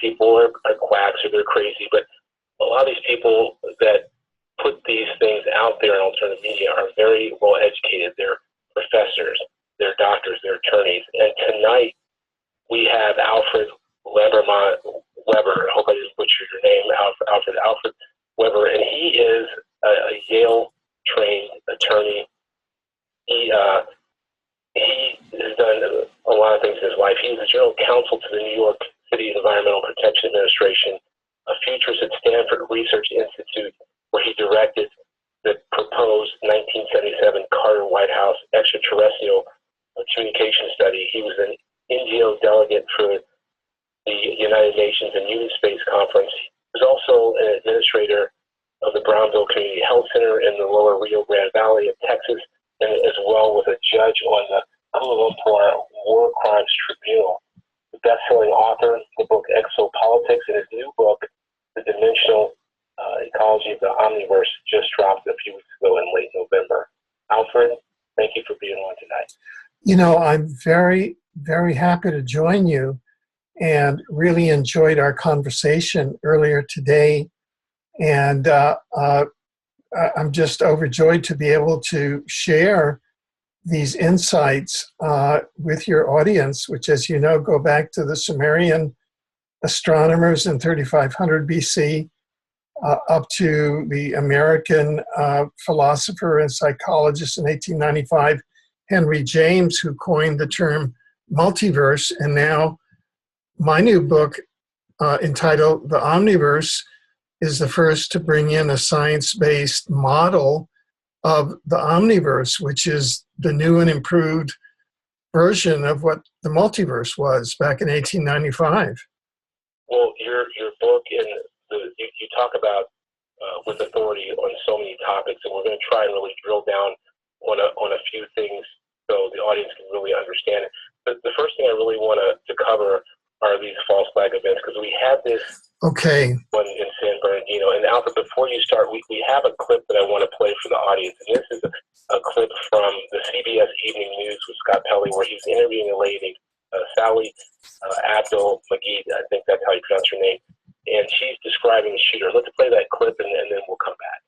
people are quacks or they're crazy, but a lot of these people that put these things out there in alternative media are very well educated. They're professors, they're doctors, they're attorneys. And tonight we have Alfred Lambremont Webre. I hope I didn't butcher your name, Alfred Webre, and he is a Yale-trained attorney. He has done a lot of things in his life. He was the general counsel to the New York City Environmental Protection Administration, a futurist at Stanford Research Institute, where he directed the proposed 1977 Carter White House extraterrestrial communication study. He was an NGO delegate for the United Nations and Human Space Conference. He was also an administrator of the Brownville Community Health Center in the lower Rio Grande Valley of Texas, and as well was a judge on the Kuala Lumpur War Crimes Tribunal. The best-selling author of the book Exopolitics, and his new book, The Dimensional Ecology of the Omniverse, just dropped a few weeks ago in late November. Alfred, thank you for being on tonight. You know, I'm very, very happy to join you and really enjoyed our conversation earlier today. And I'm just overjoyed to be able to share these insights with your audience, which, as you know, go back to the Sumerian astronomers in 3500 BC, up to the American philosopher and psychologist in 1895, Henry James, who coined the term multiverse. And now my new book entitled The Omniverse is the first to bring in a science-based model of the Omniverse, which is the new and improved version of what the multiverse was back in 1895. Well, your book, you talk about with authority on so many topics, and we're going to try and really drill down on a few things so the audience can really understand it. But the first thing I really want to cover are these false flag events, because we had this one in San Bernardino. And Alfred, before you start, we have a clip that I want to play for the audience. And this is a clip from the CBS Evening News with Scott Pelley, where he's interviewing a lady, Sally Abdul Magid, I think that's how you pronounce her name. And she's describing the shooter. Let's play that clip, and then we'll come back.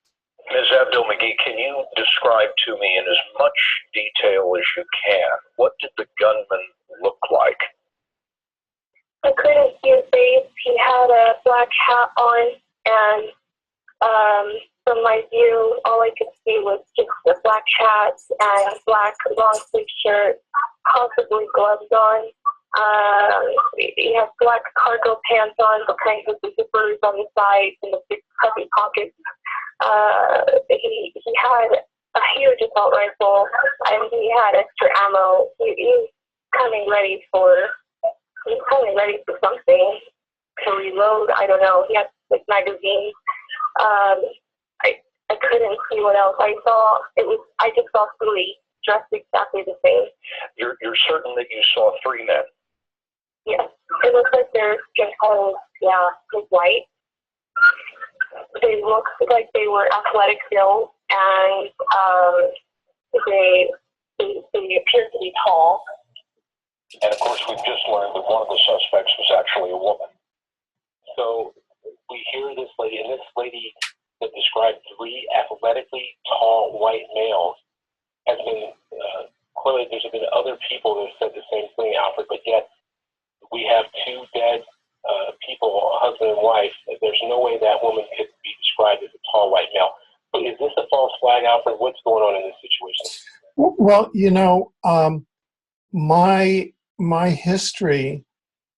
Ms. Abdul Magid, can you describe to me in as much detail as you can, what did the gunman look like? I couldn't see his face. He had a black hat on, and from my view, all I could see was just a black hat and a black long sleeve shirt, possibly gloves on. He had black cargo pants on, but kind of the zippers on the sides and the big puffy pockets. He had a huge assault rifle, and he had extra ammo. He was coming ready for something to reload. I don't know. He had like magazines. I couldn't see what else I saw. I just saw three dressed exactly the same. You're certain that you saw three men? Yes. It looks like their skin color was white. They looked like they were athletic built, and they appeared to be tall. And of course, we've just learned that one of the suspects was actually a woman. So we hear this lady, and this lady that described three athletically tall white males has been, clearly there's been other people that have said the same thing, Alfred, but yet we have two dead people, a husband and wife. There's no way that woman could be described as a tall white male. So is this a false flag, Alfred? What's going on in this situation? Well, you know, my history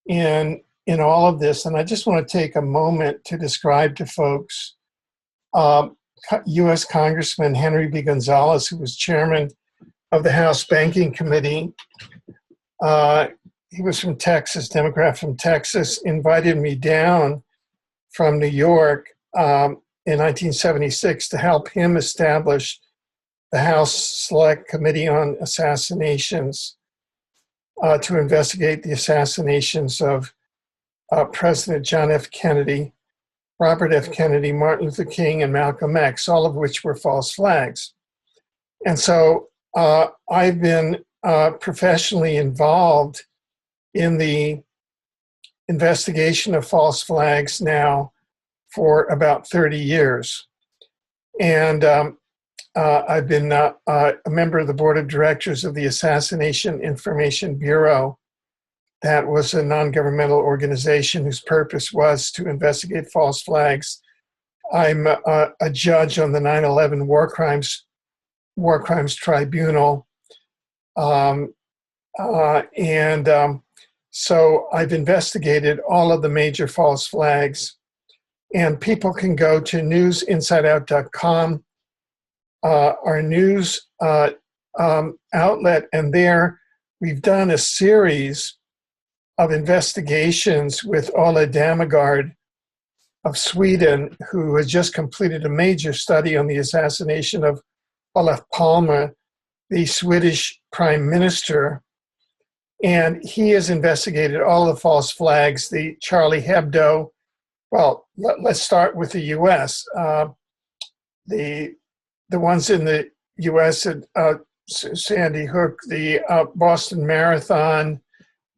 in all of this, and I just want to take a moment to describe to folks U.S. Congressman Henry B. Gonzalez, who was chairman of the House Banking Committee. He was from Texas, Democrat from Texas, invited me down from New York in 1976 to help him establish the House Select Committee on Assassinations to investigate the assassinations of President John F. Kennedy, Robert F. Kennedy, Martin Luther King, and Malcolm X, all of which were false flags. And so I've been professionally involved in the investigation of false flags now for about 30 years. And I've been a member of the board of directors of the Assassination Information Bureau. That was a non-governmental organization whose purpose was to investigate false flags. I'm a judge on the 9/11 War Crimes Tribunal. So I've investigated all of the major false flags, and people can go to newsinsideout.com, our news outlet, and there we've done a series of investigations with Ola Damegard of Sweden, who has just completed a major study on the assassination of Olof Palme, the Swedish prime minister. And he has investigated all the false flags, the Charlie Hebdo. Well, let's start with the U.S. The ones in the U.S. at Sandy Hook, the Boston Marathon,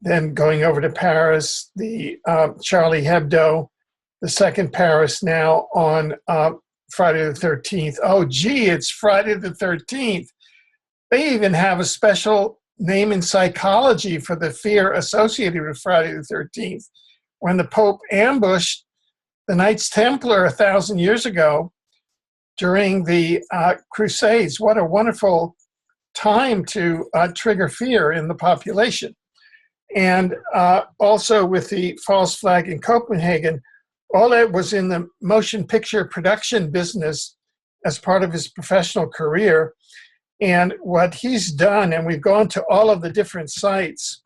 then going over to Paris, the Charlie Hebdo, the second Paris now on Friday the 13th. Oh, gee, it's Friday the 13th. They even have a special name in psychology for the fear associated with Friday the 13th. When the Pope ambushed the Knights Templar 1,000 years ago during the Crusades, what a wonderful time to trigger fear in the population. And also with the false flag in Copenhagen, Ole was in the motion picture production business as part of his professional career. And what he's done, and we've gone to all of the different sites,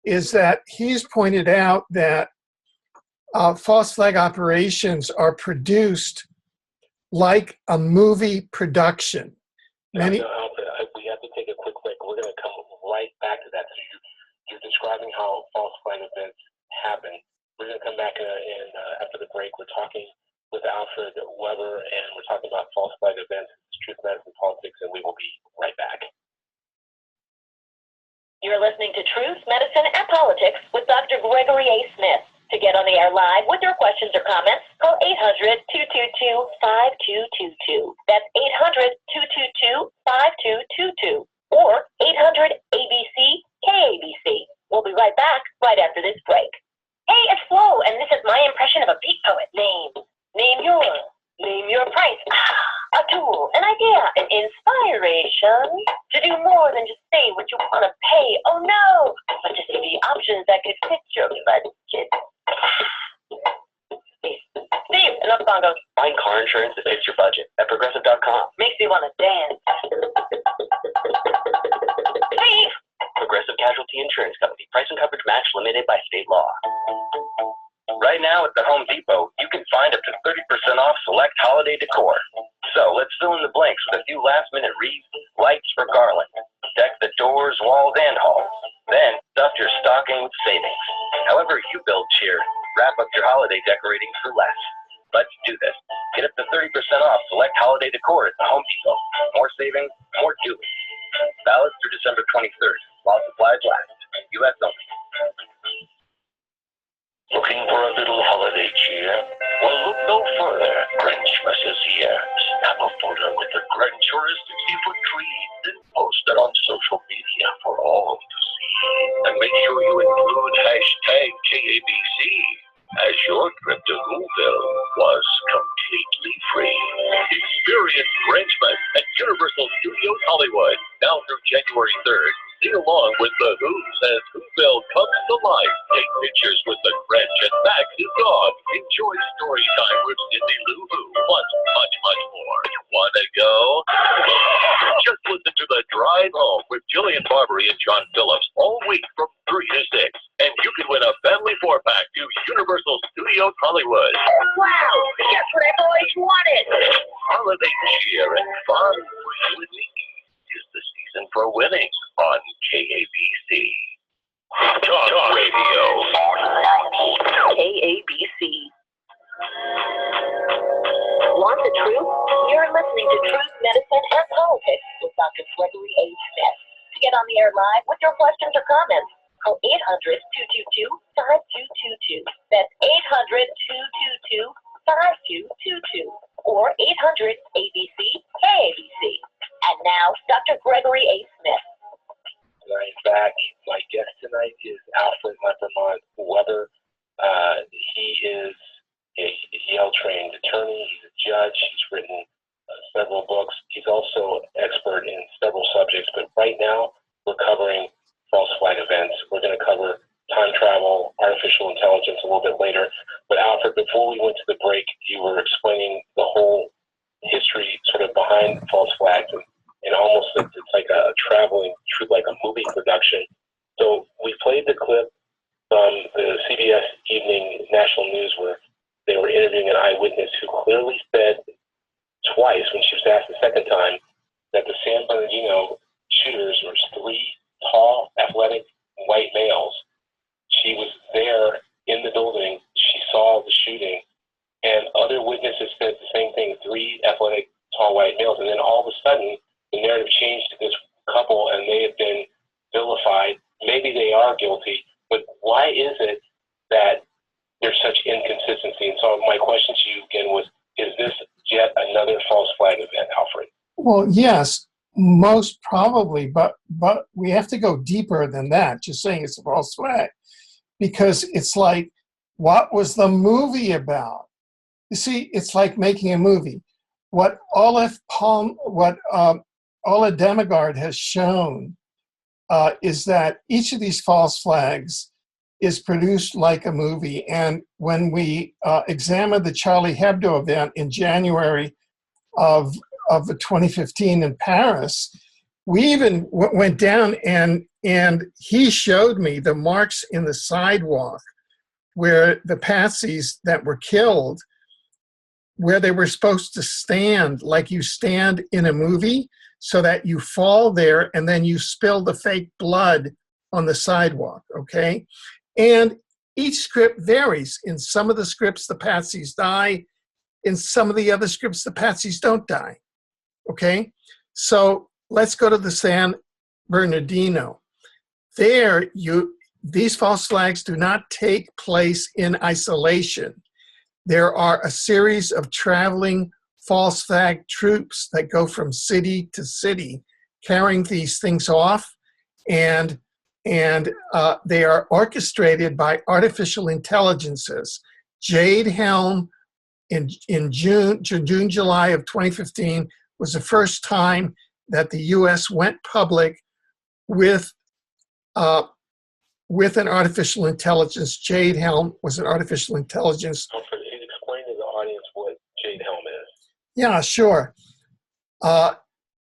is that he's pointed out that false flag operations are produced like a movie production. Alfred, we have to take a quick break. We're going to come right back to that. So you're describing how false flag events happen. We're going to come back after the break. We're talking with Alfred Webre, and we're talking about false flag events, truth, medicine, politics, and we will be right back. You're listening to Truth, Medicine, and Politics with Dr. Gregory A. Smith. To get on the air live with your questions or comments, call 800-222-5222. That's 800-222-5222 or 800-ABC-KABC. We'll be right back right after this break. Hey, it's Flo, and this is my impression of a beat poet. Name your price. A tool, an idea, an inspiration to do more than just say what you want to pay. Oh no, but to see the options that could fit your budget. Steve, enough bongos. Find car insurance that fits your budget at Progressive.com. Makes me want to dance. Steve! Progressive Casualty Insurance Company. Price and coverage match limited by state law. Right now at the Home Depot, you can find up to 30% off select holiday decor. So let's fill in the blanks with a few last-minute wreaths, lights for garland. Deck the doors, walls, and halls. Then stuff your stocking with savings. However you build cheer, wrap up your holiday decorating for less. Let's do this. Get up to 30% off select holiday decor at the Home Depot. More savings, more doing. Valid through December 23rd, while supplies last. U.S. only. Looking for a little holiday cheer? Well, look no further. Grinchmas is here. Snap a photo with the Grinch or a 60-foot tree, then post it on social media for all to see. And make sure you include hashtag KABC, as your trip to Whoville was completely free. Experience Grinchmas at Universal Studios Hollywood, now through January 3rd. Sing along with the Who's as Whoville comes to life. Take pictures with the Grinch and Max his dog. Enjoy story time with Cindy Lou Who, plus much, much more. Wanna go? Just listen to The Drive Home with Jillian Barbary and John Phillips all week from 3 to 6. And you can win a family 4-pack to Universal Studios Hollywood. Wow, that's what I've always wanted. Holiday cheer and fun for you and me. Is the season for winning on KABC. Talk Radio. KABC. Want the truth? You're listening to Truth, Medicine, and Politics with Dr. Gregory A. Smith. To get on the air live with your questions or comments, Call 800-222-5222. That's 800-222-5222 or 800-ABC KABC. And now, Dr. Gregory A. Smith. I'm back. My guest tonight is Alfred Lambremont Webre. He is a Yale-trained attorney. He's a judge. He's written several books. He's also expert in several subjects. But right now, we're covering false flag events. We're going to cover time travel, artificial intelligence a little bit later. But Alfred, before we went to the break, you were explaining the whole history sort of behind false flags, and almost it's like a traveling through like a movie production. So we played the clip from the CBS Evening National News where they were interviewing an eyewitness who clearly said twice, when she was asked the second time, that the San Bernardino shooters were three tall, athletic, white males. She was there in the building. She saw the shooting, and other witnesses said the same thing, three athletic, tall, white males. And then all of a sudden, the narrative changed to this couple, and they have been vilified. Maybe they are guilty, but why is it that there's such inconsistency? And so my question to you again was, is this yet another false flag event, Alfred? Well, yes, most probably, but we have to go deeper than that, just saying it's a false flag, because it's like, what was the movie about? You see, it's like making a movie. What Ola Demigard has shown is that each of these false flags is produced like a movie. And when we examined the Charlie Hebdo event in January of 2015 in Paris, we even went down and he showed me the marks in the sidewalk where the patsies that were killed, where they were supposed to stand like you stand in a movie, so that you fall there and then you spill the fake blood on the sidewalk, okay? And each script varies. In some of the scripts, the patsies die. In some of the other scripts, the patsies don't die, okay? So let's go to the San Bernardino. There, these false flags do not take place in isolation. There are a series of traveling false flag troops that go from city to city carrying these things off, and they are orchestrated by artificial intelligences. Jade Helm in June, July of 2015 was the first time that the U.S. went public with an artificial intelligence. Jade Helm was an artificial intelligence. Alfred, explain to the audience what Jade Helm is. Yeah, sure.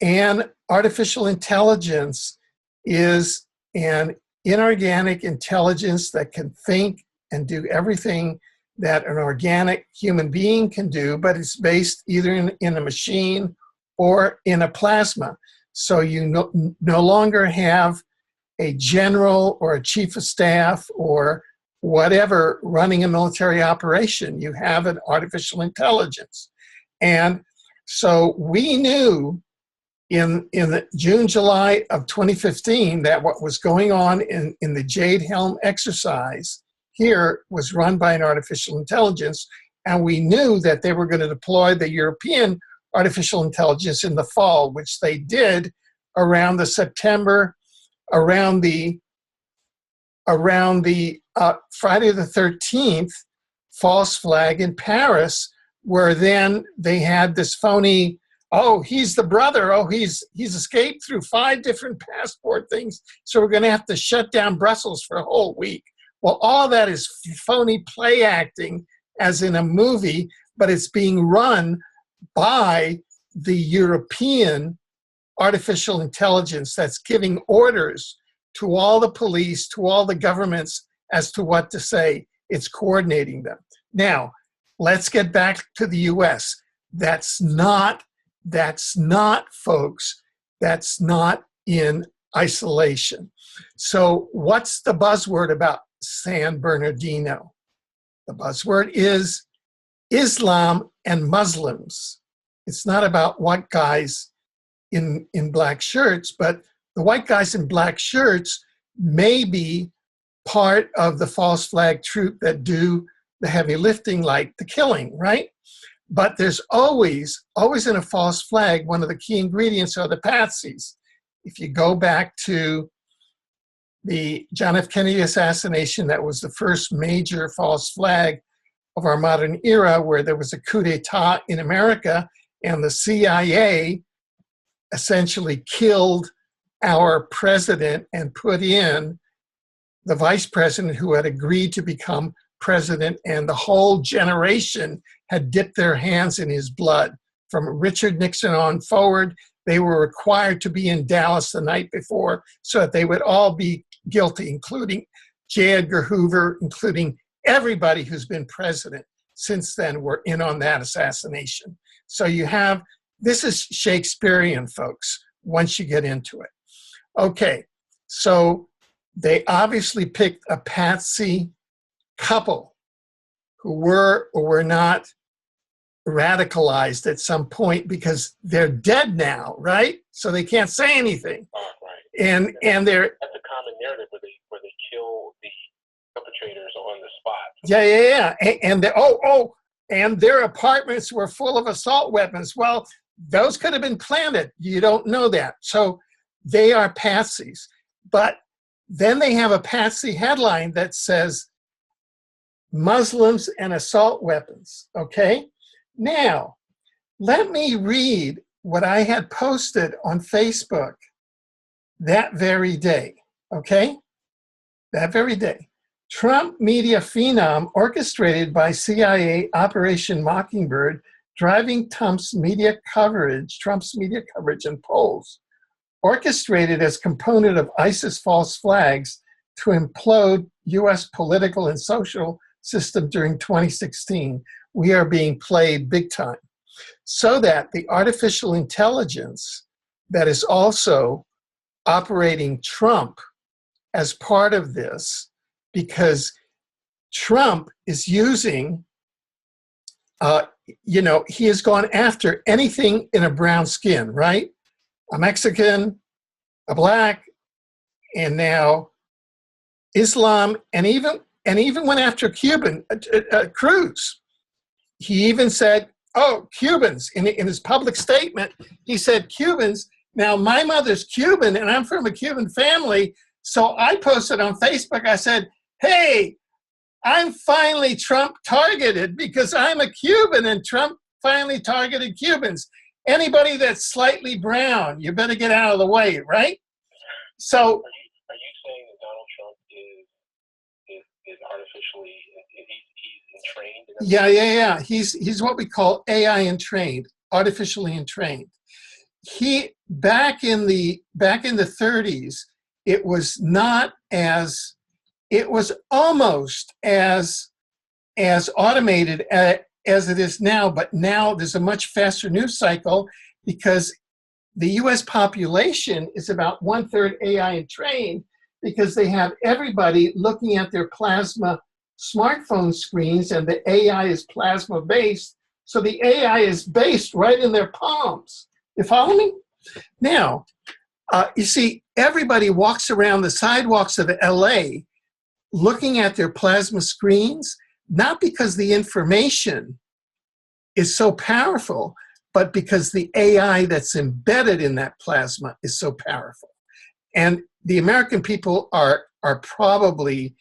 And artificial intelligence is an inorganic intelligence that can think and do everything that an organic human being can do, but it's based either in a machine or in a plasma. So you no longer have a general or a chief of staff or whatever running a military operation. You have an artificial intelligence. And so we knew in the June, July of 2015 that what was going on in the Jade Helm exercise here was run by an artificial intelligence. And we knew that they were going to deploy the European artificial intelligence in the fall, which they did around the September, around the Friday the 13th false flag in Paris, where then they had this phony, oh, he's the brother, oh, he's escaped through 5 different passport things, so we're going to have to shut down Brussels for a whole week. Well, all of that is phony play acting, as in a movie, but it's being run by the European artificial intelligence that's giving orders to all the police, to all the governments as to what to say. It's coordinating them. Now, let's get back to the US. That's not, folks, that's not in isolation. So what's the buzzword about San Bernardino? The buzzword is Islam and Muslims. It's not about white guys in black shirts, but the white guys in black shirts may be part of the false flag troop that do the heavy lifting, like the killing, right? But there's always in a false flag, one of the key ingredients are the patsies. If you go back to the John F. Kennedy assassination, that was the first major false flag of our modern era, where there was a coup d'etat in America and the CIA essentially killed our president and put in the vice president who had agreed to become president, and the whole generation had dipped their hands in his blood. From Richard Nixon on forward, they were required to be in Dallas the night before so that they would all be guilty, including J. Edgar Hoover, including everybody who's been president since then were in on that assassination. So you have, this is Shakespearean, folks, once you get into it. Okay, so they obviously picked a patsy couple who were or were not radicalized at some point because they're dead now, right? So they can't say anything. Oh, right. And they're... That's a common narrative where they kill the perpetrators on the spot. Yeah. And and their apartments were full of assault weapons. Well, those could have been planted. You don't know that. So they are patsies. But then they have a patsy headline that says, Muslims and assault weapons, okay? Now, let me read what I had posted on Facebook that very day, okay? That very day. Trump media phenom orchestrated by CIA Operation Mockingbird, driving Trump's media coverage and polls, orchestrated as component of ISIS false flags to implode U.S. political and social system during 2016. We are being played big time. So that the artificial intelligence that is also operating Trump as part of this, because Trump is using, he has gone after anything in a brown skin, right? A Mexican, a black, and now Islam, and even went after Cuban, Cruz. He even said, oh, Cubans, in his public statement, he said, Cubans. Now, my mother's Cuban, and I'm from a Cuban family, so I posted on Facebook, I said, hey, I'm finally Trump targeted because I'm a Cuban, and Trump finally targeted Cubans. Anybody that's slightly brown, you better get out of the way, right? So, are you saying that Donald Trump is artificially, he's entrained? Yeah. He's what we call AI entrained, artificially entrained. He back in the 30s, it was not as, it was almost as automated as it is now, but now there's a much faster news cycle because the US population is about 1/3 AI entrained because they have everybody looking at their plasma smartphone screens, and the AI is plasma based. So the AI is based right in their palms. You follow me? Now, you see, everybody walks around the sidewalks of LA looking at their plasma screens, not because the information is so powerful, but because the AI that's embedded in that plasma is so powerful. And the American people are probably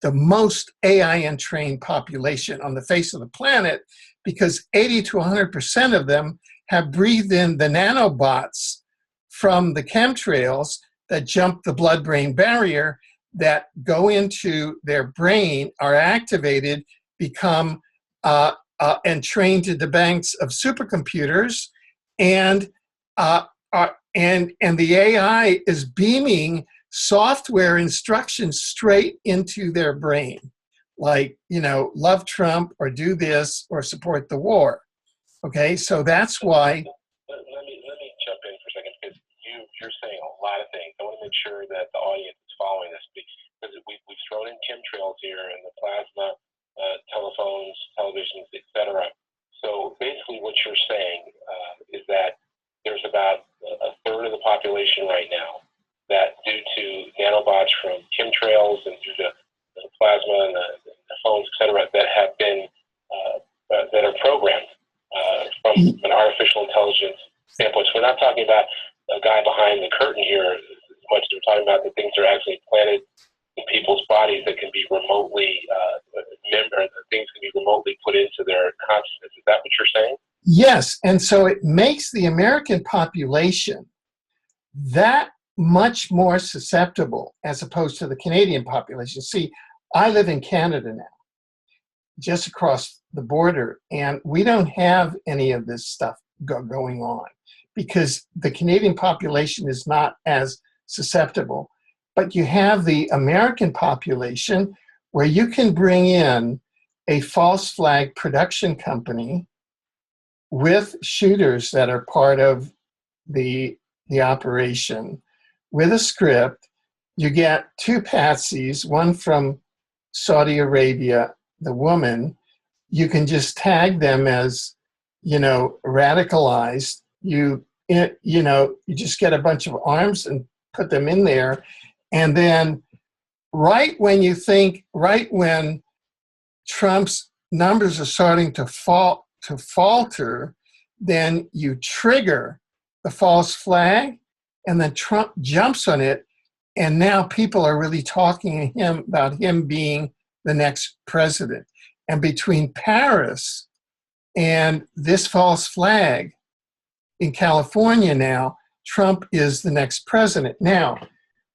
the most AI entrained population on the face of the planet, because 80 to 100% of them have breathed in the nanobots from the chemtrails that jump the blood-brain barrier, that go into their brain, are activated, become entrained to the banks of supercomputers, and the AI is beaming software instructions straight into their brain, like, love Trump, or do this, or support the war. Okay, so that's why. Let me jump in for a second, because you're saying a lot of things. I want to make sure that the audience is following this, because we've thrown in chemtrails here and the plasma, telephones, televisions, etc. So basically what you're saying is that there's about 1/3 of the population right now that, due to nanobots from chemtrails and due to plasma and the phones, et cetera, that have been that are programmed from an artificial intelligence standpoint. So we're not talking about a guy behind the curtain here as much as we're talking about the things that are actually implanted in people's bodies that can be remotely things can be remotely put into their consciousness. Is that what you're saying? Yes, and so it makes the American population that much more susceptible as opposed to the Canadian population. See, I live in Canada now, just across the border, and we don't have any of this stuff going on because the Canadian population is not as susceptible. But you have the American population where you can bring in a false flag production company with shooters that are part of the operation with a script. You get two patsies, one from Saudi Arabia, the woman. You can just tag them as, radicalized. You just get a bunch of arms and put them in there. And then right when Trump's numbers are starting to falter, then you trigger the false flag, and then Trump jumps on it, and now people are really talking to him about him being the next president. And between Paris and this false flag in California now, Trump is the next president. Now,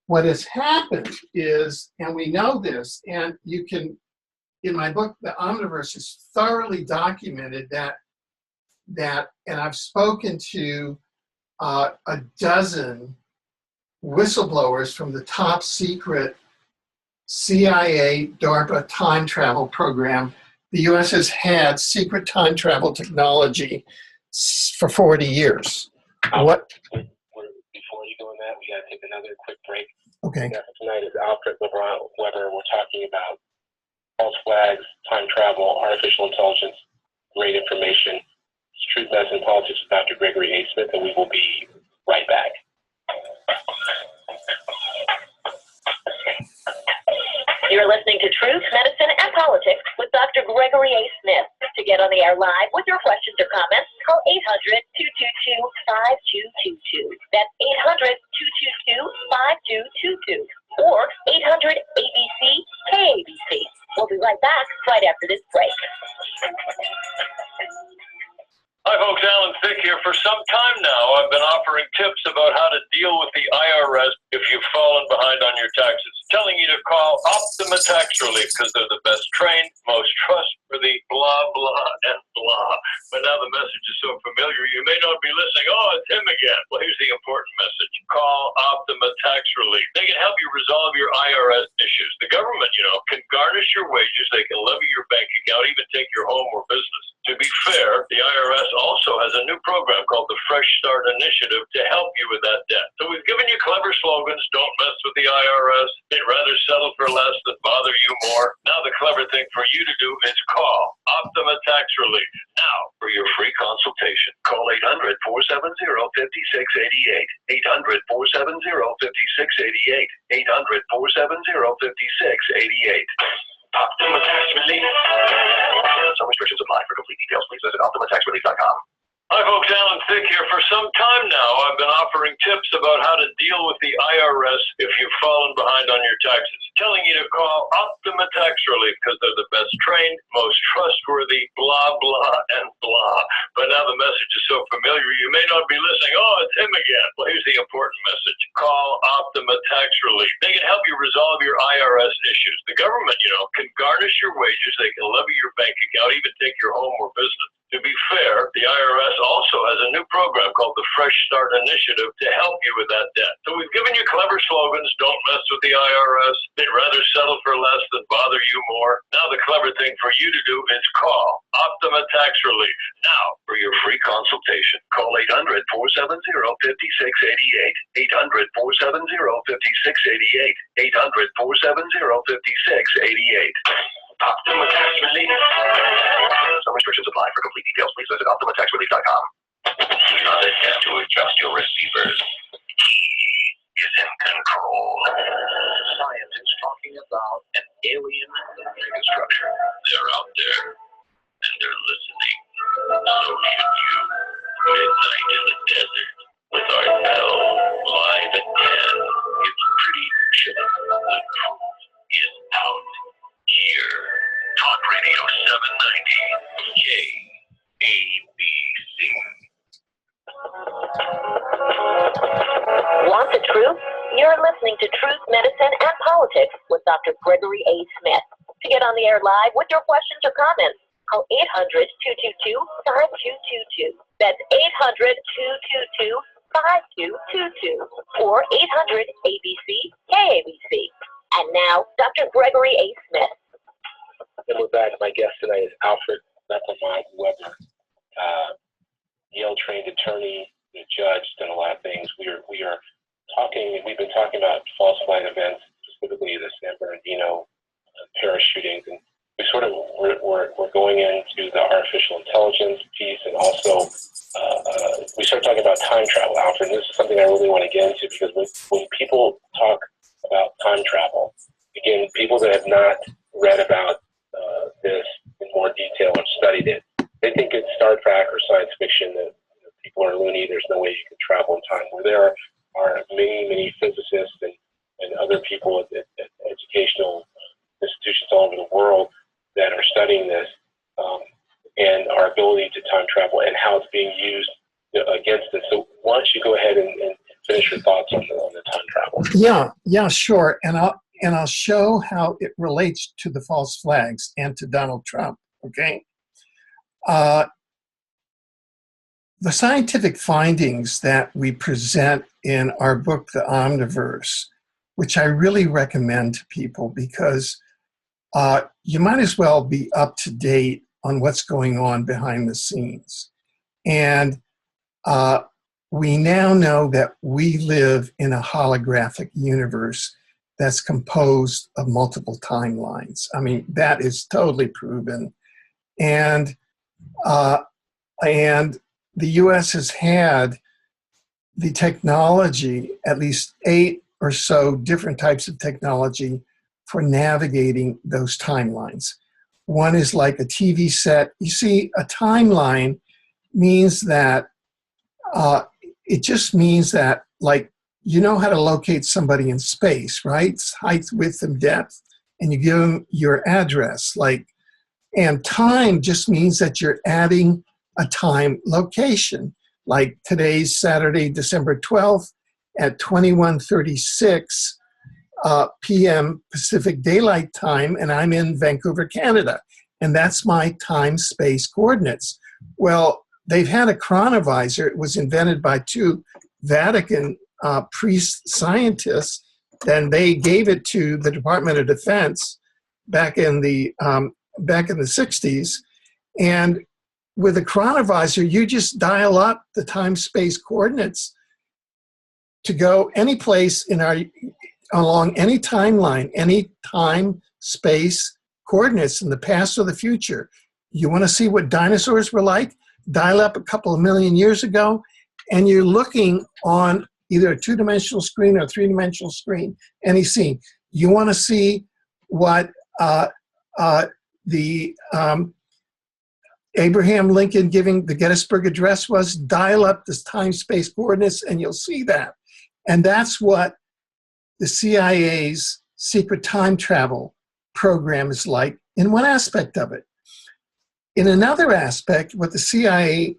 what has happened is, and we know this, and you can, in my book, The Omniverse, is thoroughly documented that, and I've spoken to a dozen whistleblowers from the top secret CIA DARPA time travel program. The US has had secret time travel technology for 40 years. Before you go in that, we got to take another quick break. Okay. Tonight is Alfred Lambremont Webre. We're talking about false flags, time travel, artificial intelligence, great information. It's Truth, Medicine, and Politics with Dr. Gregory A. Smith, and we will be right back. You're listening to Truth, Medicine, and Politics with Dr. Gregory A. Smith. To get on the air live with your questions or comments, call 800-222-5222. That's 800-222-5222. Or 800-ABC KABC. We'll be right back right after this break. Hi folks, Alan Thicke here. For some time now, I've been offering tips about how to deal with the IRS if you've fallen behind on your taxes. Telling you to call Optima Tax Relief because they're the best trained, most trustworthy, blah, blah, and blah. But now the message is so familiar, you may not be listening. Oh, it's him again. Well, here's the important message. Call Optima Tax Relief. They can help you resolve your IRS issues. The government, can garnish your wages. They can levy your bank account, even take your home or business. To be fair, the IRS also has a new program called the Fresh Start Initiative to help you with that debt. So we've given you clever slogans. Don't mess with the IRS. They'd rather settle for less than bother you more. Now the clever thing for you to do is call Optima Tax Relief now for your free consultation. Call 800-470-5688. 800-470-5688. 800-470-5688. Optima Tax Relief. Some restrictions apply. For complete details, please visit OptimaTaxRelief.com. Hi folks, Alan Thicke here. For some time now, I've been offering tips about how to deal with the IRS if you've fallen behind on your taxes. Telling you to call Optima Tax Relief because they're the best trained, most trustworthy, blah, blah, and blah. But now the message is so familiar, you may not be listening. Oh, it's him again. Well, here's the important message. Call Optima Tax Relief. They can help you resolve your IRS issues. The government, can garnish your wages. They can levy your bank account, even take your home or business. To be fair, the IRS also has a new program called the Fresh Start Initiative to help you with that debt. So we've given you clever slogans. Don't mess with the IRS. They'd rather settle for less than bother you more. Now the clever thing for you to do is call Optima Tax Relief now for your free consultation. Call 800-470-5688. 800-470-5688. 800-470-5688. Optima Tax Relief. Some restrictions apply. For complete details, please visit OptimaTaxRelief.com. Do not attempt to adjust your receivers. He is in control. Science is talking about an alien night in the desert with our bell live at 10. It's pretty sure the truth is out here. Talk Radio 790 KABC. Want the truth? You're listening to Truth, Medicine, and Politics with Dr. Gregory A. Smith. To get on the air live with your questions or comments, call 800-222-5222. That's 800-222-5222 or 800-ABC-KABC. And now, Dr. Gregory A. Smith. And we're back. My guest tonight is Alfred Lambremont Webre, Yale-trained attorney, judge, done a lot of things. We've been talking about false flag events, specifically the San Bernardino Paris shootings, and we're going into the artificial intelligence piece, and also we start talking about time travel, Alfred. And this is something I really want to get into, because when people talk about time travel, again, people that have not read about this in more detail or studied it, they think it's Star Trek or science fiction, that people are loony, there's no way you can travel in time. Where there are many physicists and other people at educational institutions all over the world that are studying this, and our ability to time travel and how it's being used against it. So why don't you go ahead and finish your thoughts on the time travel? Yeah, sure. And I'll show how it relates to the false flags and to Donald Trump, okay? The scientific findings that we present in our book, The Omniverse, which I really recommend to people, because you might as well be up to date on what's going on behind the scenes. And we now know that we live in a holographic universe that's composed of multiple timelines. I mean, that is totally proven. And the US has had the technology, at least 8 or so different types of technology for navigating those timelines. One is like a TV set. You see, a timeline means that, it just means that, like, you know how to locate somebody in space, right? It's height, width, and depth, and you give them your address. And time just means that you're adding a time location. Like today's Saturday, December 12th at 21:36 p.m. Pacific Daylight Time, and I'm in Vancouver, Canada. And that's my time-space coordinates. Well, they've had a chronovisor. It was invented by 2 Vatican priest scientists. Then they gave it to the Department of Defense back in the 60s. And with a chronovisor, you just dial up the time-space coordinates to go any place along any timeline, any time-space coordinates in the past or the future. You want to see what dinosaurs were like? Dial up a couple of million years ago, and you're looking on either a 2-dimensional screen or a 3-dimensional screen, any scene. You want to see what Abraham Lincoln giving the Gettysburg Address was, dial up the time-space coordinates and you'll see that. And that's what the CIA's secret time travel program is like in one aspect of it. In another aspect, what the CIA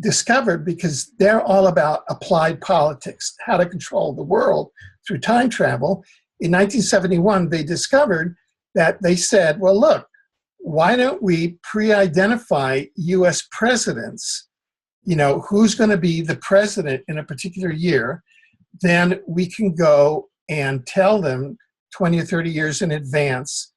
discovered, because they're all about applied politics, how to control the world through time travel, in 1971, they discovered that they said, well, look, why don't we pre-identify US presidents, who's going to be the president in a particular year, then we can go and tell them 20 or 30 years in advance,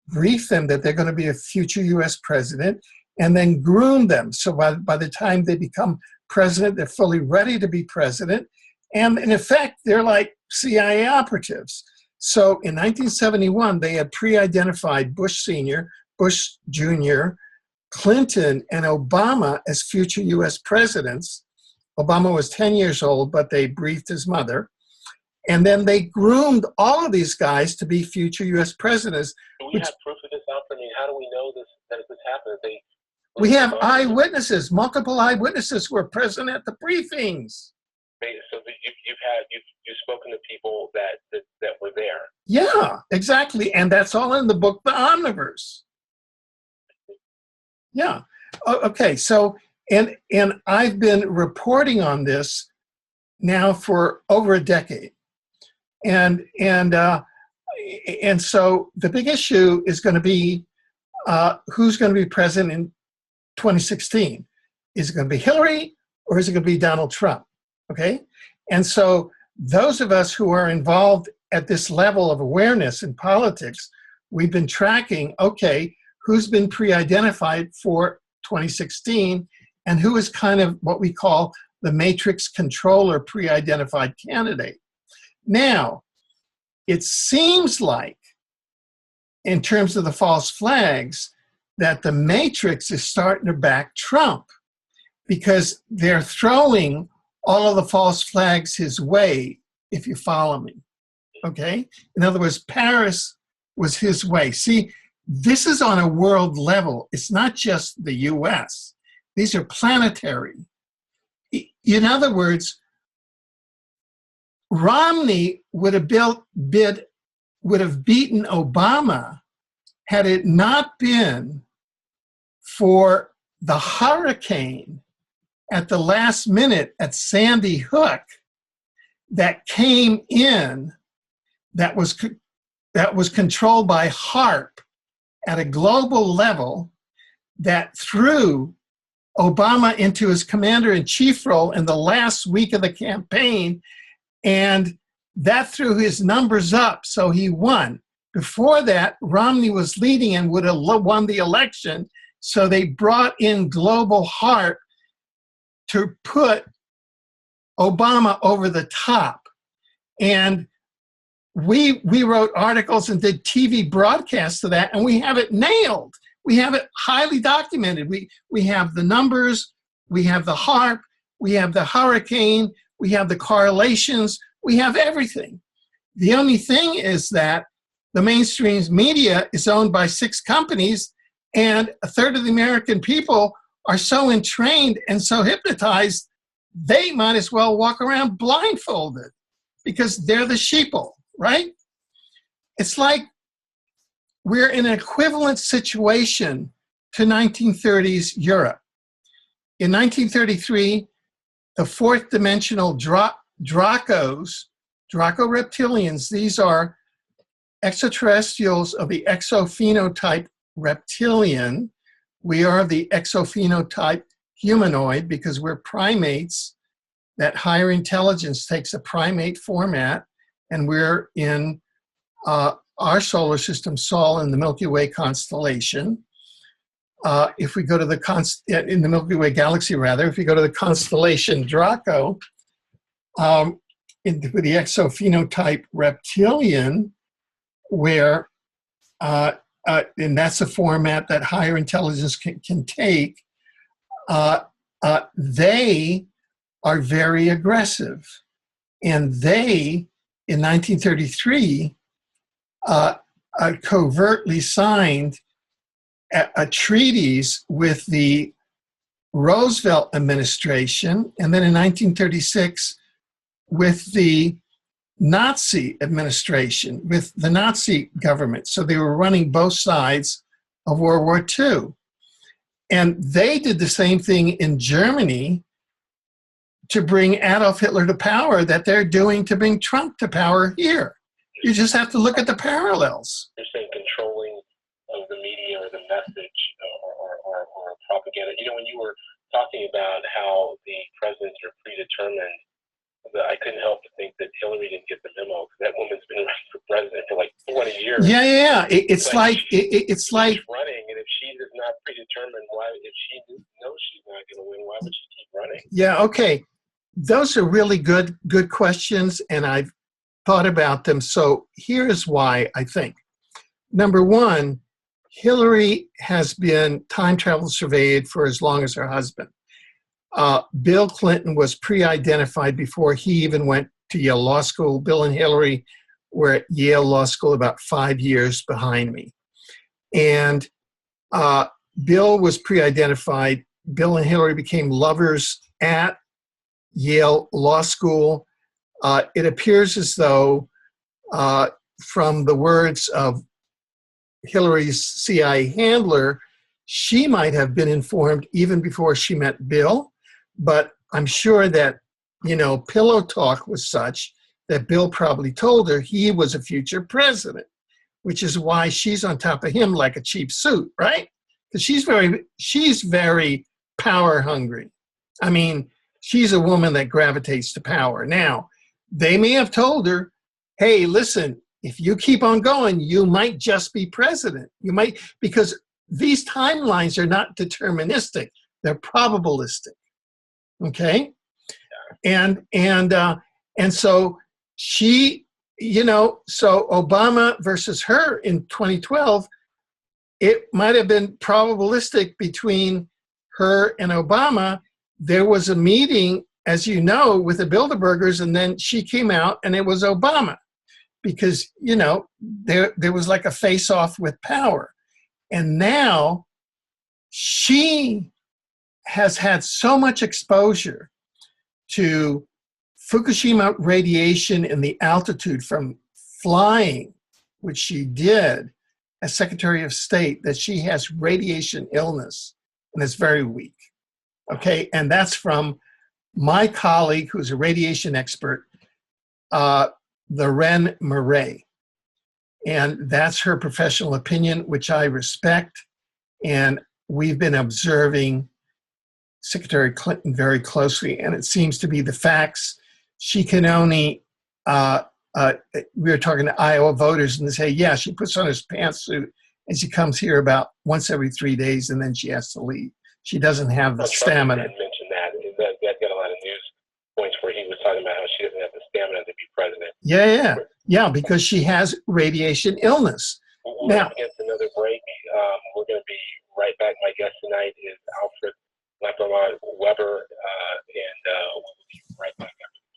brief them that they're going to be a future US president, and then groom them. So by the time they become president, they're fully ready to be president. And in effect, they're like CIA operatives. So in 1971, they had pre-identified Bush Sr., Bush Jr., Clinton, and Obama as future US presidents. Obama was 10 years old, but they briefed his mother. And then they groomed all of these guys to be future US presidents. Do we have proof of this, Alfred? I mean, how do we know that this happened? We have eyewitnesses, multiple eyewitnesses who were present at the briefings. So you've spoken to people that were there. Yeah, exactly. And that's all in the book, The Omniverse. Yeah. Okay. So, and I've been reporting on this now for over a decade. And so the big issue is going to be who's going to be president in 2016. Is it going to be Hillary or is it going to be Donald Trump? Okay. And so those of us who are involved at this level of awareness in politics, we've been tracking, okay, who's been pre-identified for 2016 and who is kind of what we call the matrix controller pre-identified candidate. Now, it seems like, in terms of the false flags, that the matrix is starting to back Trump because they're throwing all of the false flags his way, if you follow me, okay? In other words, Paris was his way. See, this is on a world level. It's not just the US. These are planetary. In other words, Romney would have beaten Obama had it not been for the hurricane at the last minute at Sandy Hook that came in, that was controlled by HARP at a global level, that threw Obama into his commander-in-chief role in the last week of the campaign, and that threw his numbers up, so he won. Before that, Romney was leading and would have won the election, so they brought in global HARP to put Obama over the top. And we wrote articles and did TV broadcasts of that, and we have it nailed. We have it highly documented. We have the numbers, we have the HARP, we have the hurricane, we have the correlations, we have everything. The only thing is that the mainstream media is owned by 6 companies, and a third of the American people are so entrained and so hypnotized, they might as well walk around blindfolded because they're the sheeple, right? It's like we're in an equivalent situation to 1930s Europe. In 1933, the fourth dimensional Draco reptilians, these are extraterrestrials of the exophenotype reptilian. We are the exophenotype humanoid because we're primates. That higher intelligence takes a primate format, and we're in our solar system, Sol, in the Milky Way constellation. If we go to in the Milky Way galaxy, rather, if you go to the constellation Draco, with the exophenotype reptilian, where and that's a format that higher intelligence can take, they are very aggressive. And they, in 1933, covertly signed a treaties with the Roosevelt administration, and then in 1936 with the Nazi administration, with the Nazi government. So they were running both sides of World War II. And they did the same thing in Germany to bring Adolf Hitler to power that they're doing to bring Trump to power here. You just have to look at the parallels. You're saying controlling of the media or the message or propaganda. You know, when you were talking about how the presidents are predetermined, I couldn't help but think that Hillary didn't get the memo. That woman's been running for president for like 20 years. Yeah. It's like she's running, and if she is not predetermined, why? If she knows she's not going to win, why would she keep running? Yeah. Okay. Those are really good questions, and I've thought about them. So here's why I think. Number one, Hillary has been time travel surveyed for as long as her husband. Bill Clinton was pre-identified before he even went to Yale Law School. Bill and Hillary were at Yale Law School about 5 years behind me. And Bill was pre-identified. Bill and Hillary became lovers at Yale Law School. It appears as though, from the words of Hillary's CIA handler, she might have been informed even before she met Bill, but I'm sure that, pillow talk was such that Bill probably told her he was a future president, which is why she's on top of him like a cheap suit, right? Because she's very power hungry. I mean, she's a woman that gravitates to power. Now, they may have told her, hey, listen, if you keep on going, you might just be president. You might, because these timelines are not deterministic, they're probabilistic. Okay? And so she, so Obama versus her in 2012, it might have been probabilistic between her and Obama. There was a meeting, as you know, with the Bilderbergers, and then she came out and it was Obama because, there was like a face-off with power. And now she has had so much exposure to Fukushima radiation and the altitude from flying, which she did as Secretary of State, that she has radiation illness and is very weak. Okay, and that's from my colleague, who's a radiation expert, Lorraine Murray. And that's her professional opinion, which I respect. And we've been observing Secretary Clinton very closely, and it seems to be the facts. She can only, we were talking to Iowa voters, and they say, yeah, she puts on her pantsuit, and she comes here about once every 3 days, and then she has to leave. She doesn't have the stamina. Trump did mention that got a lot of news points where he was talking about how she doesn't have the stamina to be president. Yeah, because she has radiation illness. We're up against another break. We're going to be right back. My guest tonight is Alfred Lambremont Webre, and we'll be right back after this.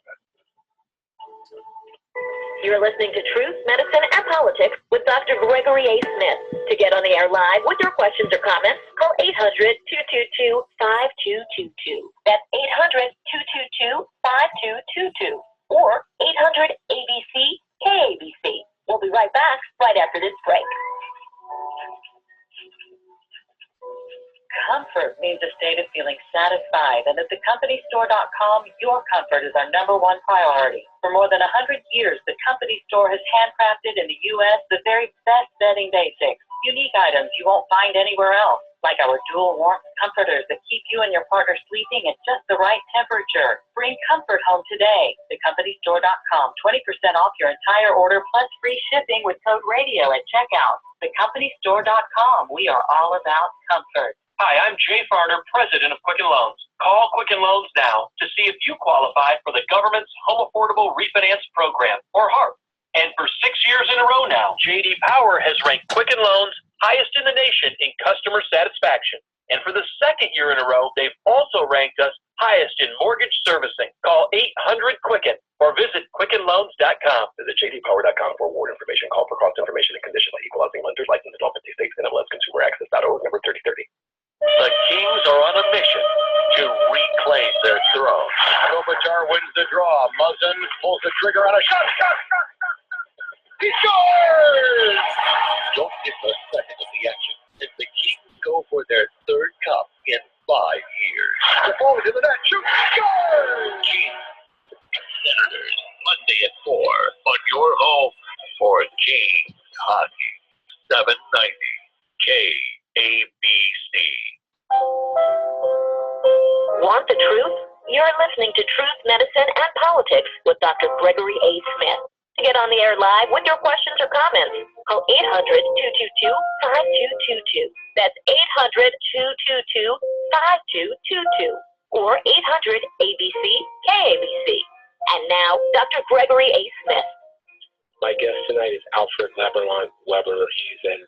You're listening to Truth, Medicine, and Politics with Dr. Gregory A. Smith. To get on the air live with your questions or comments, call 800-222-5222. That's 800-222-5222. Or 800-ABC-KABC. We'll be right back right after this break. Comfort means a state of feeling satisfied, and at thecompanystore.com, your comfort is our #1 priority. For more than 100 years, the Company Store has handcrafted in the U.S. the very best bedding basics, unique items you won't find anywhere else, like our dual warmth comforters that keep you and your partner sleeping at just the right temperature. Bring comfort home today. Thecompanystore.com, 20% off your entire order plus free shipping with code radio at checkout. Thecompanystore.com, we are all about comfort. Hi, I'm Jay Farner, president of Quicken Loans. Call Quicken Loans now to see if you qualify for the government's Home Affordable Refinance Program, or HARP. And for 6 years in a row now, J.D. Power has ranked Quicken Loans highest in the nation in customer satisfaction. And for the second year in a row, they've also ranked us highest in mortgage servicing. Call 800-QUICKEN or visit QuickenLoans.com. Visit jdpower.com for award information. Call for cost information and conditions like equal housing lenders licensed in all 50 states and MLSConsumerAccess.org, number 3030. The Kings are on a mission to reclaim their throne. Kopitar wins the draw. Muzzin pulls the trigger on a shot. He scores! Don't miss a second of the action as the Kings go for their third cup in 5 years. The ball to the net. Shoot! Score! Kings Senators, Monday at 4 on your home for Kings Hockey. 790 KABC. Want the truth? You're listening to Truth, Medicine, and Politics with Dr. Gregory A. Smith. To get on the air live with your questions or comments, call 800-222-5222. That's 800-222-5222. Or 800-ABC-KABC. And now, Dr. Gregory A. Smith. My guest tonight is Alfred Lambremont Webre. He's an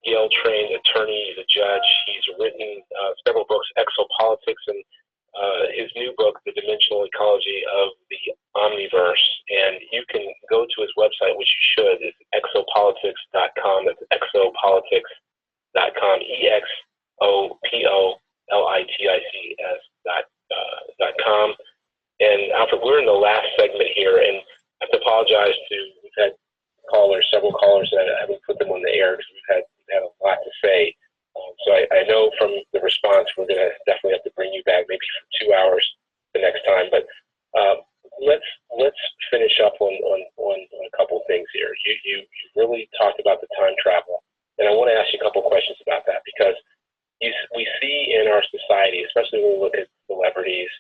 Yale-trained attorney, he's a judge. He's written several books, Exopolitics, and his new book, The Dimensional Ecology of the Omniverse. And you can go to his website, which you should. It's exopolitics.com. That's exopolitics.com, OPOLITICS.com. And Alfred, we're in the last segment here, and I have to apologize to, we've had several callers that I haven't put them on the air because we've had a lot to say. So I know from the response we're going to definitely have to bring you back maybe for 2 hours the next time. But let's finish up on a couple of things here. You really talked about the time travel, and I want to ask you a couple of questions about that because we see in our society, especially when we look at celebrities,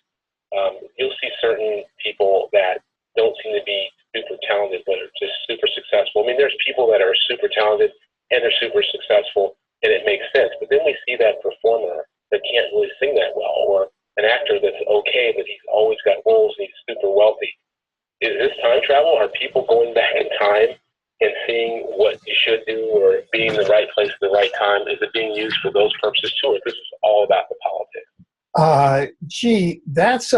you'll see certain people that don't seem to be super talented, but are just super successful. I mean, there's people that are super talented and they're super successful, and it makes sense. But then we see that performer that can't really sing that well, or an actor that's okay, but he's always got roles and he's super wealthy. Is this time travel? Are people going back in time and seeing what you should do, or being in the right place at the right time? Is it being used for those purposes too, or this is all about the politics? That's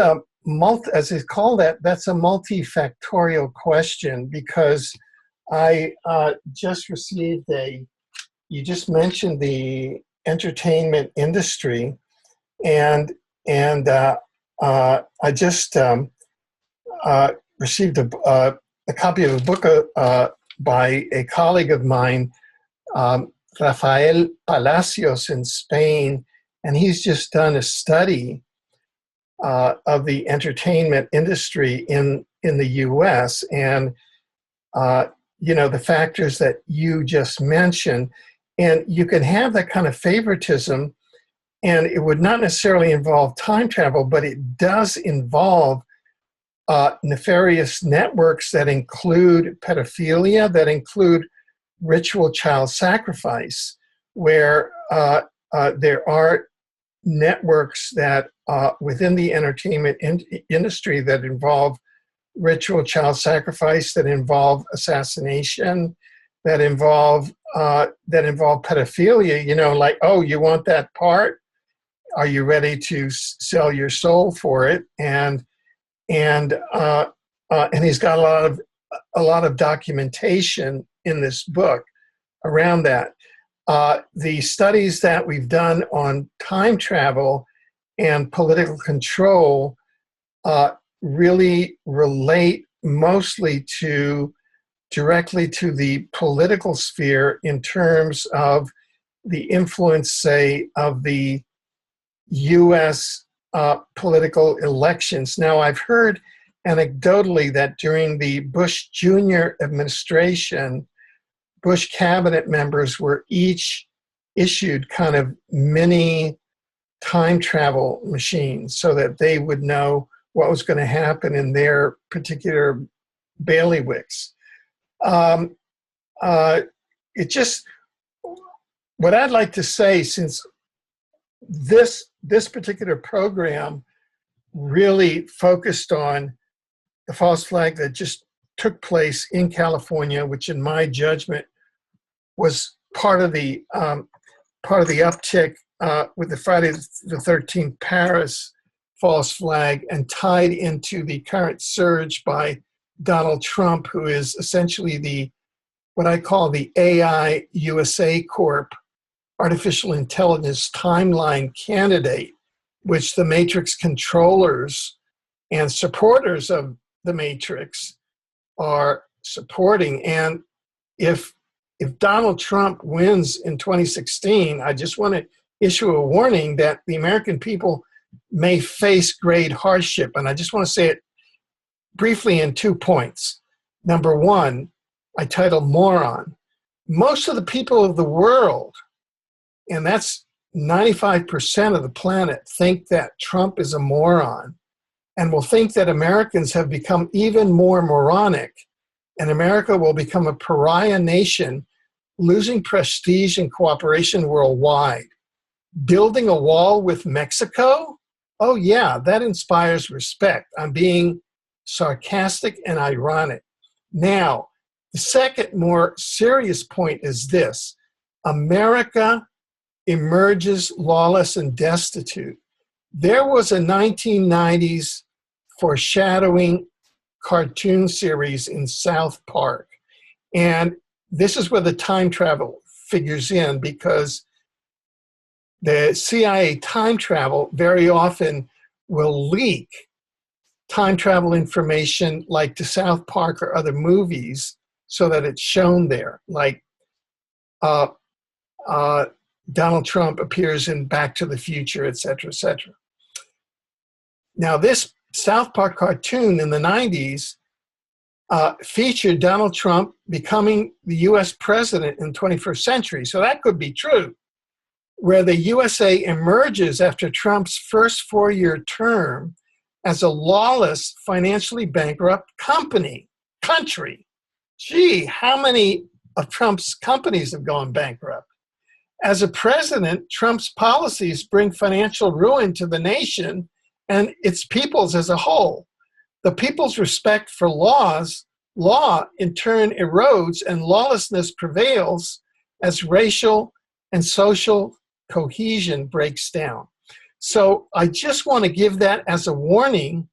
as it's called, that's a multifactorial question, because I just received you just mentioned the entertainment industry, and I just received a copy of a book by a colleague of mine, Rafael Palacios in Spain, and he's just done a study of the entertainment industry in the U.S. and the factors that you just mentioned, and you can have that kind of favoritism, and it would not necessarily involve time travel, but it does involve nefarious networks that include pedophilia, that include ritual child sacrifice, where there are networks that within the entertainment industry that involve ritual child sacrifice, that involve assassination, that involve pedophilia. Like, oh, you want that part? Are you ready to sell your soul for it? And he's got a lot of documentation in this book around that. The studies that we've done on time travel and political control really relate mostly directly to the political sphere in terms of the influence, say, of the U.S. Political elections. Now, I've heard anecdotally that during the Bush Jr. administration, Bush cabinet members were each issued kind of mini time travel machines so that they would know what was going to happen in their particular bailiwicks. What I'd like to say, since this particular program really focused on the false flag that just took place in California, which in my judgment was part of the uptick with the Friday the 13th Paris false flag, and tied into the current surge by Donald Trump, who is essentially what I call the AI USA Corp artificial intelligence timeline candidate, which the Matrix controllers and supporters of the Matrix are supporting. And if Donald Trump wins in 2016, I just want to issue a warning that the American people may face great hardship. And I just want to say it briefly in 2 points. Number one, I title Moron. Most of the people of the world, and that's 95% of the planet, think that Trump is a moron, and will think that Americans have become even more moronic, and America will become a pariah nation, losing prestige and cooperation worldwide. Building a wall with Mexico? Oh yeah, that inspires respect. I'm being sarcastic and ironic. Now, the second more serious point is this: America emerges lawless and destitute. There was a 1990s foreshadowing cartoon series in South Park. And this is where the time travel figures in, because the CIA time travel very often will leak time travel information like to South Park or other movies so that it's shown there. Like Donald Trump appears in Back to the Future, et cetera, et cetera. Now, this South Park cartoon in the 90s featured Donald Trump becoming the US president in the 21st century. So that could be true, where the USA emerges after Trump's first 4-year term as a lawless, financially bankrupt country. Gee, how many of Trump's companies have gone bankrupt? As a president, Trump's policies bring financial ruin to the nation and its peoples as a whole. The people's respect for law in turn erodes and lawlessness prevails as racial and social cohesion breaks down. So I just want to give that as a warning.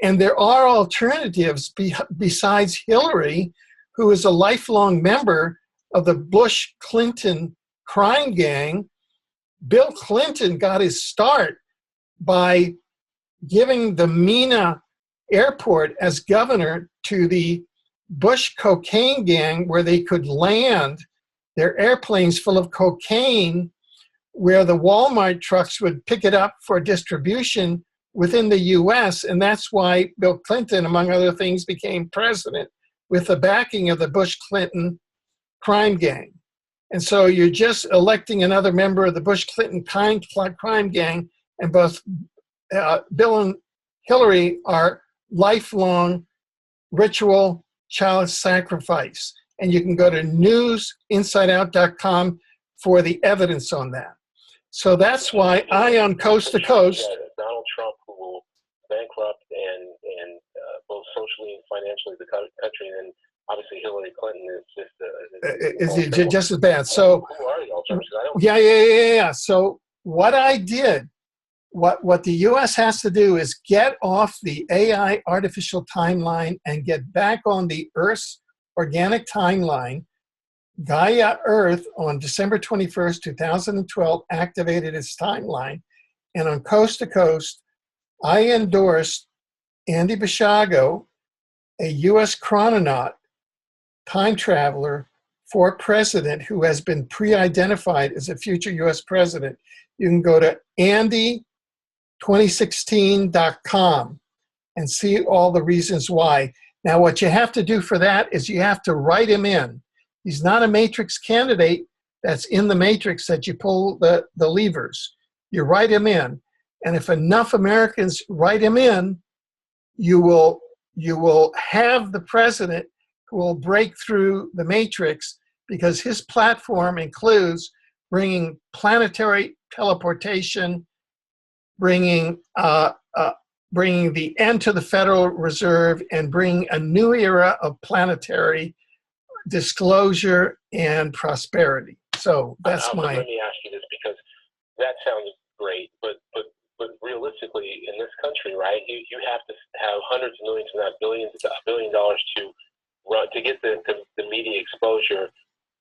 And there are alternatives besides Hillary, who is a lifelong member of the Bush-Clinton crime gang. Bill Clinton got his start by giving the Mena airport as governor to the Bush cocaine gang, where they could land their airplanes full of cocaine, where the Walmart trucks would pick it up for distribution within the US. And that's why Bill Clinton, among other things, became president, with the backing of the Bush-Clinton crime gang. And so you're just electing another member of the Bush-Clinton crime gang, and both Bill and Hillary are lifelong ritual child sacrifice. And you can go to newsinsideout.com for the evidence on that. So that's why I, on Coast to Coast, Donald Trump, who will bankrupt and both socially and financially the country, and then obviously Hillary Clinton is just as bad. So who are the alternatives? yeah. So what I did, what the U.S. has to do is get off the AI artificial timeline and get back on the Earth's organic timeline. Gaia Earth on December 21st, 2012 activated its timeline. And on Coast to Coast, I endorsed Andy Basiago, a U.S. chrononaut, time traveler for president who has been pre-identified as a future U.S. president. You can go to Andy2016.com and see all the reasons why. Now, what you have to do for that is you have to write him in. He's not a matrix candidate that's in the matrix that you pull the levers. You write him in. And if enough Americans write him in, you will have the president who will break through the matrix, because his platform includes bringing planetary teleportation, bringing the end to the Federal Reserve, and bringing a new era of planetary disclosure and prosperity. So that's my. Let me ask you this, because that sounds great, but realistically, in this country, right, you have to have hundreds of millions, if not billions, $1 billion to get the media exposure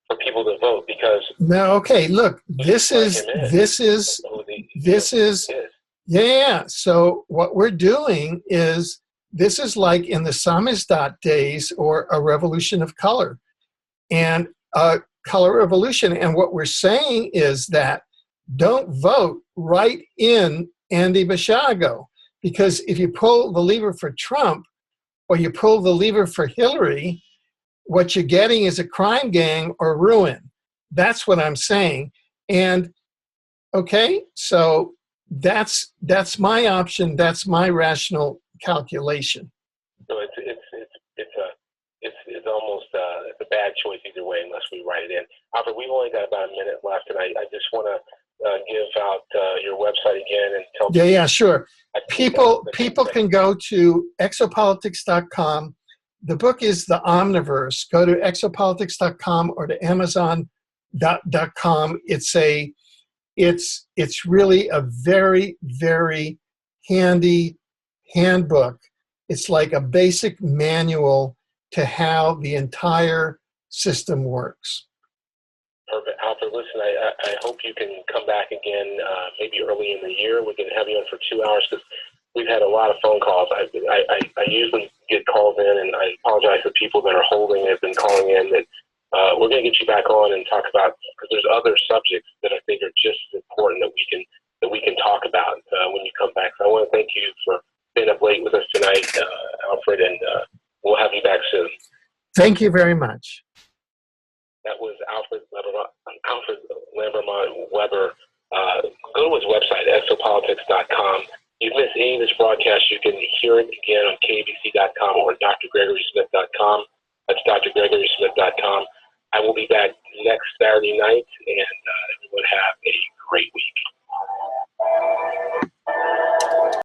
for people to vote. Because no, okay, look, this is yeah. So what we're doing is, this is like in the samizdat days, or a revolution of color, and a color revolution. And what we're saying is that don't vote right in Andy Basiago, because if you pull the lever for Trump or you pull the lever for Hillary, what you're getting is a crime gang or ruin. That's what I'm saying. And okay, so that's my option. That's my rational calculation. So it's almost it's a bad choice either way, unless we write it in. Alfred, we've only got about a minute left, and I just want to give out your website again and tell people. Yeah, sure. People can go to exopolitics.com. The book is the Omniverse. Go to exopolitics.com or to amazon.com. It's really a very, very handy handbook. It's like a basic manual to how the entire system works. Perfect. Alfred, listen, I hope you can come back again, maybe early in the year. We can have you on for 2 hours because we've had a lot of phone calls. I usually get calls in, and I apologize to people that are holding, have been calling in, that we're going to get you back on and talk about, because there's other subjects that I think are just as important that we can talk about when you come back. So I want to thank you for being up late with us tonight, Alfred, and we'll have you back soon. Thank you very much. That was Alfred Lambremont Webre. Go to his website, exopolitics.com. If you miss any of this broadcast, you can hear it again on KABC.com or drgregorysmith.com. That's drgregorysmith.com. I will be back next Saturday night, and everyone have a great week.